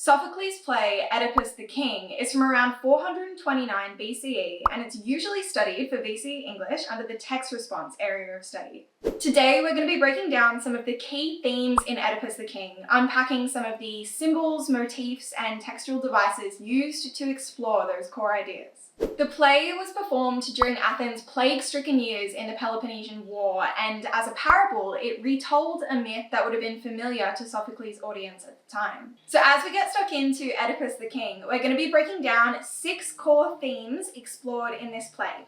Sophocles' play Oedipus the King is from around 429 BCE, and it's usually studied for VCE English under the text response area of study. Today we're going to be breaking down some of the key themes in Oedipus the King, unpacking some of the symbols, motifs, and textual devices used to explore those core ideas. The play was performed during Athens' plague-stricken years in the Peloponnesian War, and as a parable, it retold a myth that would have been familiar to Sophocles' audience at the time. So as we get stuck into Oedipus the King, we're going to be breaking down 6 core themes explored in this play: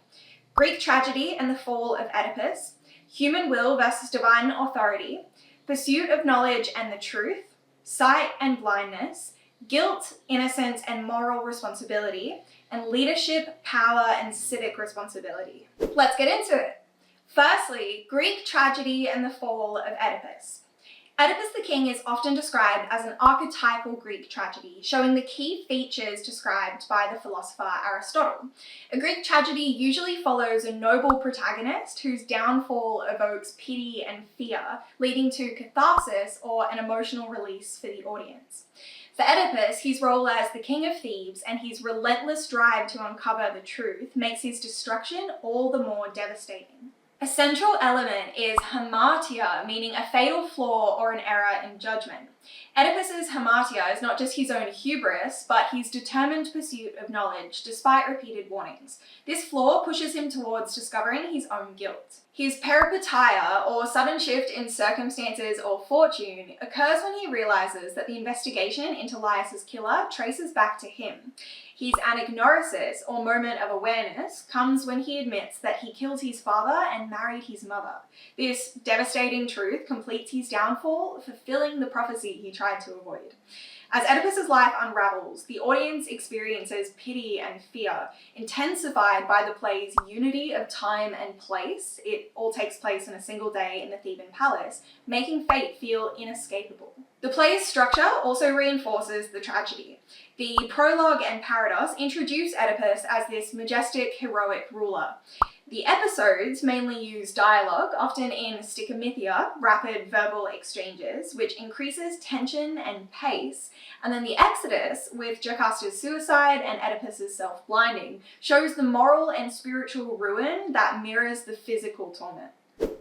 Greek tragedy and the fall of Oedipus, human will versus divine authority, pursuit of knowledge and the truth, sight and blindness, guilt, innocence, and moral responsibility, and leadership, power, and civic responsibility. Let's get into it. Firstly, Greek tragedy and the fall of Oedipus. Oedipus the King is often described as an archetypal Greek tragedy, showing the key features described by the philosopher Aristotle. A Greek tragedy usually follows a noble protagonist whose downfall evokes pity and fear, leading to catharsis or an emotional release for the audience. For Oedipus, his role as the king of Thebes and his relentless drive to uncover the truth makes his destruction all the more devastating. A central element is hamartia, meaning a fatal flaw or an error in judgment. Oedipus's hamartia is not just his own hubris, but his determined pursuit of knowledge, despite repeated warnings. This flaw pushes him towards discovering his own guilt. His peripeteia, or sudden shift in circumstances or fortune, occurs when he realizes that the investigation into Laius's killer traces back to him. His anagnorisis, or moment of awareness, comes when he admits that he killed his father and married his mother. This devastating truth completes his downfall, fulfilling the prophecy he tried to avoid. As Oedipus's life unravels, the audience experiences pity and fear, intensified by the play's unity of time and place. It all takes place in a single day in the Theban palace, making fate feel inescapable. The play's structure also reinforces the tragedy. The prologue and parados introduce Oedipus as this majestic, heroic ruler. The episodes mainly use dialogue, often in sticomythia, rapid verbal exchanges, which increases tension and pace. And then the Exodus, with Jocasta's suicide and Oedipus's self-blinding, shows the moral and spiritual ruin that mirrors the physical torment.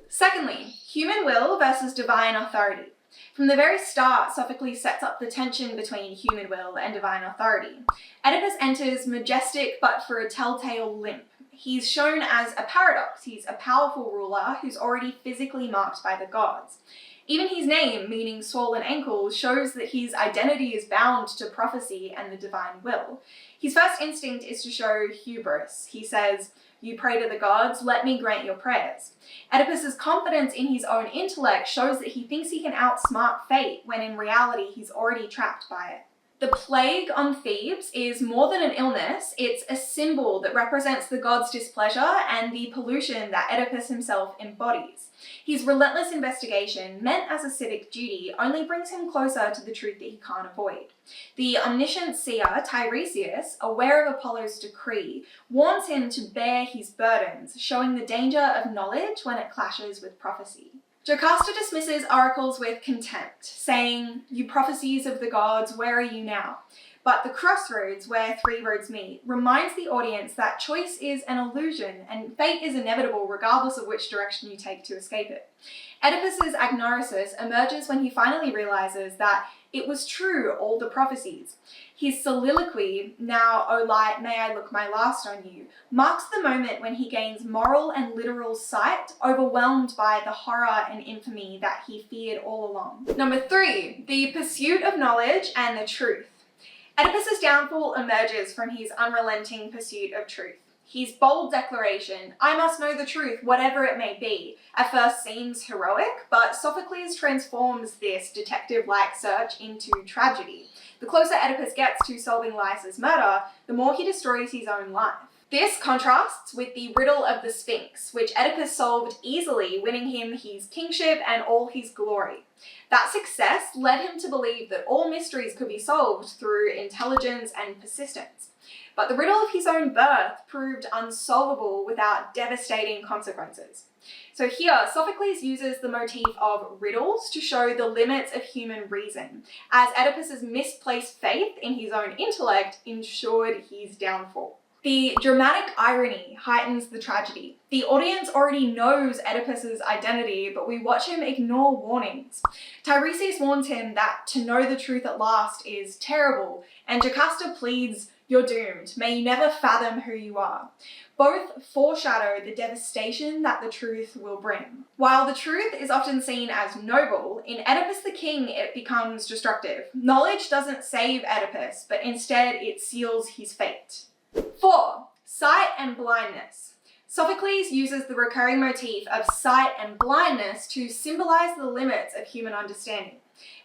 Secondly, human will versus divine authority. From the very start, Sophocles sets up the tension between human will and divine authority. Oedipus enters majestic but for a telltale limp. He's shown as a paradox. He's a powerful ruler who's already physically marked by the gods. Even his name, meaning swollen ankle, shows that his identity is bound to prophecy and the divine will. His first instinct is to show hubris. He says, "You pray to the gods, let me grant your prayers." Oedipus's confidence in his own intellect shows that he thinks he can outsmart fate, when in reality he's already trapped by it. The plague on Thebes is more than an illness, it's a symbol that represents the gods' displeasure and the pollution that Oedipus himself embodies. His relentless investigation, meant as a civic duty, only brings him closer to the truth that he can't avoid. The omniscient seer, Tiresias, aware of Apollo's decree, warns him to bear his burdens, showing the danger of knowledge when it clashes with prophecy. Jocasta dismisses oracles with contempt, saying, "You prophecies of the gods, where are you now?" But the crossroads, where 3 roads meet, reminds the audience that choice is an illusion and fate is inevitable regardless of which direction you take to escape it. Oedipus's agnorisis emerges when he finally realizes that it was true, all the prophecies. His soliloquy, "Now, O light, may I look my last on you," marks the moment when he gains moral and literal sight, overwhelmed by the horror and infamy that he feared all along. Number 3, the pursuit of knowledge and the truth. Oedipus's downfall emerges from his unrelenting pursuit of truth. His bold declaration, "I must know the truth, whatever it may be," at first seems heroic, but Sophocles transforms this detective-like search into tragedy. The closer Oedipus gets to solving Laius's murder, the more he destroys his own life. This contrasts with the riddle of the Sphinx, which Oedipus solved easily, winning him his kingship and all his glory. That success led him to believe that all mysteries could be solved through intelligence and persistence. But the riddle of his own birth proved unsolvable without devastating consequences. So here, Sophocles uses the motif of riddles to show the limits of human reason, as Oedipus's misplaced faith in his own intellect ensured his downfall. The dramatic irony heightens the tragedy. The audience already knows Oedipus's identity, but we watch him ignore warnings. Tiresias warns him that to know the truth at last is terrible, and Jocasta pleads, "You're doomed. May you never fathom who you are." Both foreshadow the devastation that the truth will bring. While the truth is often seen as noble, in Oedipus the King it becomes destructive. Knowledge doesn't save Oedipus, but instead it seals his fate. 4. Sight and blindness. Sophocles uses the recurring motif of sight and blindness to symbolize the limits of human understanding.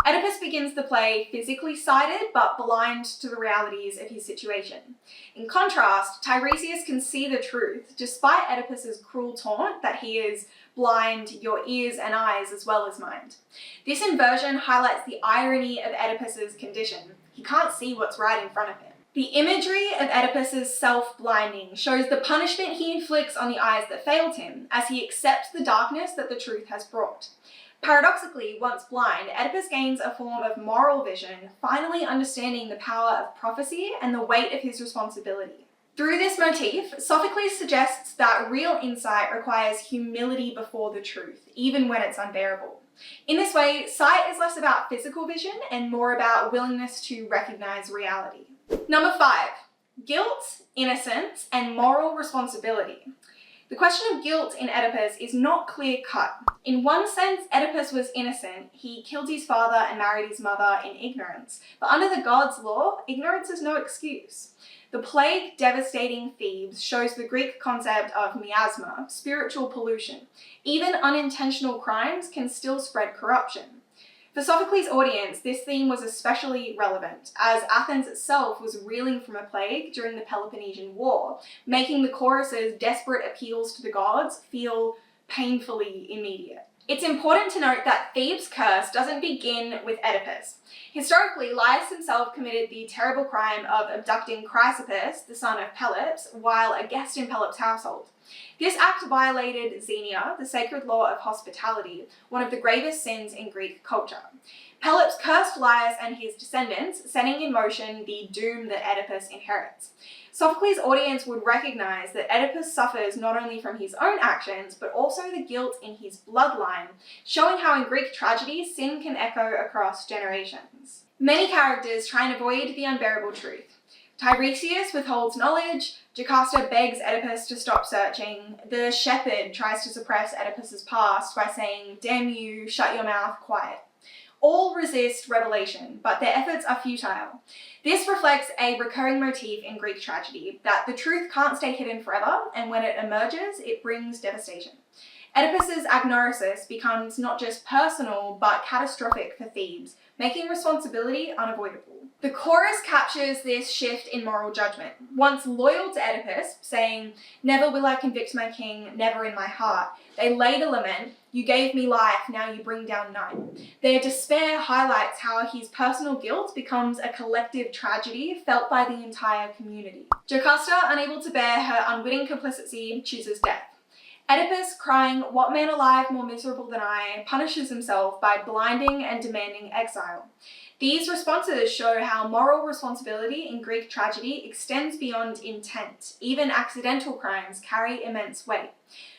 Oedipus begins the play physically sighted but blind to the realities of his situation. In contrast, Tiresias can see the truth despite Oedipus's cruel taunt that he is blind, your ears and eyes as well as mind. This inversion highlights the irony of Oedipus's condition. He can't see what's right in front of him. The imagery of Oedipus's self-blinding shows the punishment he inflicts on the eyes that failed him as he accepts the darkness that the truth has brought. Paradoxically, once blind, Oedipus gains a form of moral vision, finally understanding the power of prophecy and the weight of his responsibility. Through this motif, Sophocles suggests that real insight requires humility before the truth, even when it's unbearable. In this way, sight is less about physical vision and more about willingness to recognize reality. Number 5, guilt, innocence, and moral responsibility. The question of guilt in Oedipus is not clear-cut. In one sense, Oedipus was innocent. He killed his father and married his mother in ignorance. But under the gods' law, ignorance is no excuse. The plague devastating Thebes shows the Greek concept of miasma, spiritual pollution. Even unintentional crimes can still spread corruption. For Sophocles' audience, this theme was especially relevant, as Athens itself was reeling from a plague during the Peloponnesian War, making the chorus's desperate appeals to the gods feel painfully immediate. It's important to note that Thebes' curse doesn't begin with Oedipus. Historically, Laius himself committed the terrible crime of abducting Chrysippus, the son of Pelops, while a guest in Pelops' household. This act violated Xenia, the sacred law of hospitality, one of the gravest sins in Greek culture. Pelops cursed Laius and his descendants, setting in motion the doom that Oedipus inherits. Sophocles' audience would recognize that Oedipus suffers not only from his own actions, but also the guilt in his bloodline, showing how in Greek tragedy, sin can echo across generations. Many characters try and avoid the unbearable truth. Tiresias withholds knowledge, Jocasta begs Oedipus to stop searching, the shepherd tries to suppress Oedipus's past by saying, "Damn you, shut your mouth, quiet." All resist revelation, but their efforts are futile. This reflects a recurring motif in Greek tragedy, that the truth can't stay hidden forever, and when it emerges, it brings devastation. Oedipus's agnorisis becomes not just personal, but catastrophic for Thebes, making responsibility unavoidable. The chorus captures this shift in moral judgment. Once loyal to Oedipus, saying, "Never will I convict my king, never in my heart," they laid a lament, "You gave me life, now you bring down night." Their despair highlights how his personal guilt becomes a collective tragedy felt by the entire community. Jocasta, unable to bear her unwitting complicity, chooses death. Oedipus, crying, "What man alive more miserable than I," punishes himself by blinding and demanding exile. These responses show how moral responsibility in Greek tragedy extends beyond intent. Even accidental crimes carry immense weight.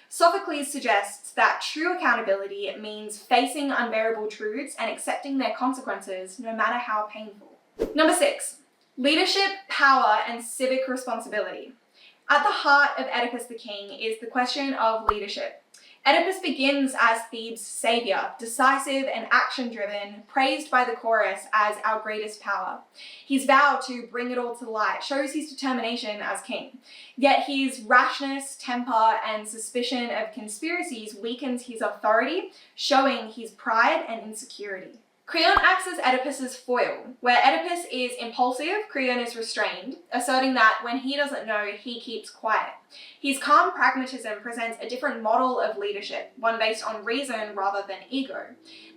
Sophocles suggests that true accountability means facing unbearable truths and accepting their consequences, no matter how painful. Number 6, leadership, power, and civic responsibility. At the heart of Oedipus the King is the question of leadership. Oedipus begins as Thebes' savior, decisive and action-driven, praised by the chorus as our greatest power. His vow to bring it all to light shows his determination as king. Yet his rashness, temper, and suspicion of conspiracies weakens his authority, showing his pride and insecurity. Creon acts as Oedipus's foil. Where Oedipus is impulsive, Creon is restrained, asserting that when he doesn't know, he keeps quiet. His calm pragmatism presents a different model of leadership, one based on reason rather than ego.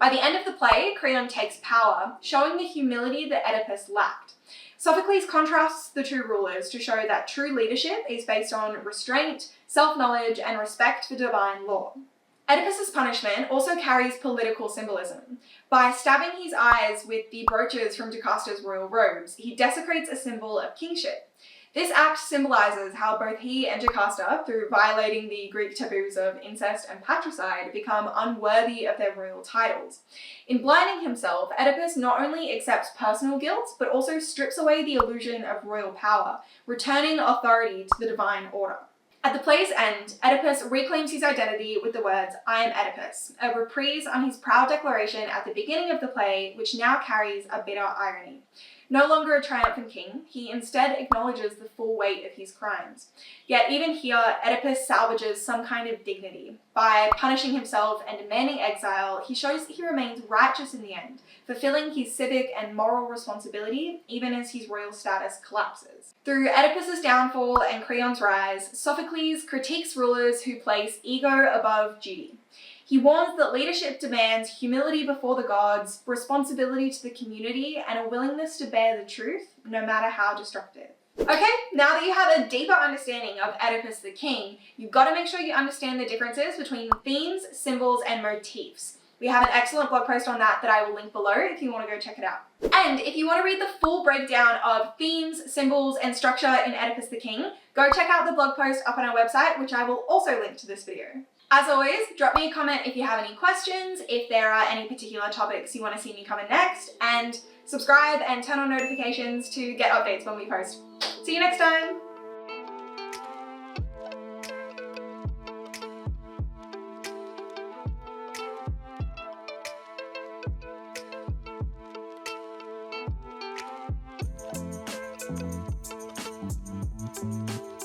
By the end of the play, Creon takes power, showing the humility that Oedipus lacked. Sophocles contrasts the two rulers to show that true leadership is based on restraint, self-knowledge, and respect for divine law. Oedipus's punishment also carries political symbolism. By stabbing his eyes with the brooches from Jocasta's royal robes, he desecrates a symbol of kingship. This act symbolizes how both he and Jocasta, through violating the Greek taboos of incest and patricide, become unworthy of their royal titles. In blinding himself, Oedipus not only accepts personal guilt, but also strips away the illusion of royal power, returning authority to the divine order. At the play's end, Oedipus reclaims his identity with the words, "I am Oedipus," a reprise on his proud declaration at the beginning of the play, which now carries a bitter irony. No longer a triumphant king, he instead acknowledges the full weight of his crimes. Yet even here, Oedipus salvages some kind of dignity. By punishing himself and demanding exile, he shows he remains righteous in the end, fulfilling his civic and moral responsibility even as his royal status collapses. Through Oedipus's downfall and Creon's rise, Sophocles critiques rulers who place ego above duty. He warns that leadership demands humility before the gods, responsibility to the community, and a willingness to bear the truth, no matter how destructive. Okay, now that you have a deeper understanding of Oedipus the king, you've got to make sure you understand the differences between themes, symbols, and motifs. We have an excellent blog post on that I will link below if you want to go check it out. And if you want to read the full breakdown of themes, symbols, and structure in Oedipus the King, go check out the blog post up on our website, which I will also link to this video. As always, drop me a comment if you have any questions, if there are any particular topics you want to see me cover next, and subscribe and turn on notifications to get updates when we post. See you next time!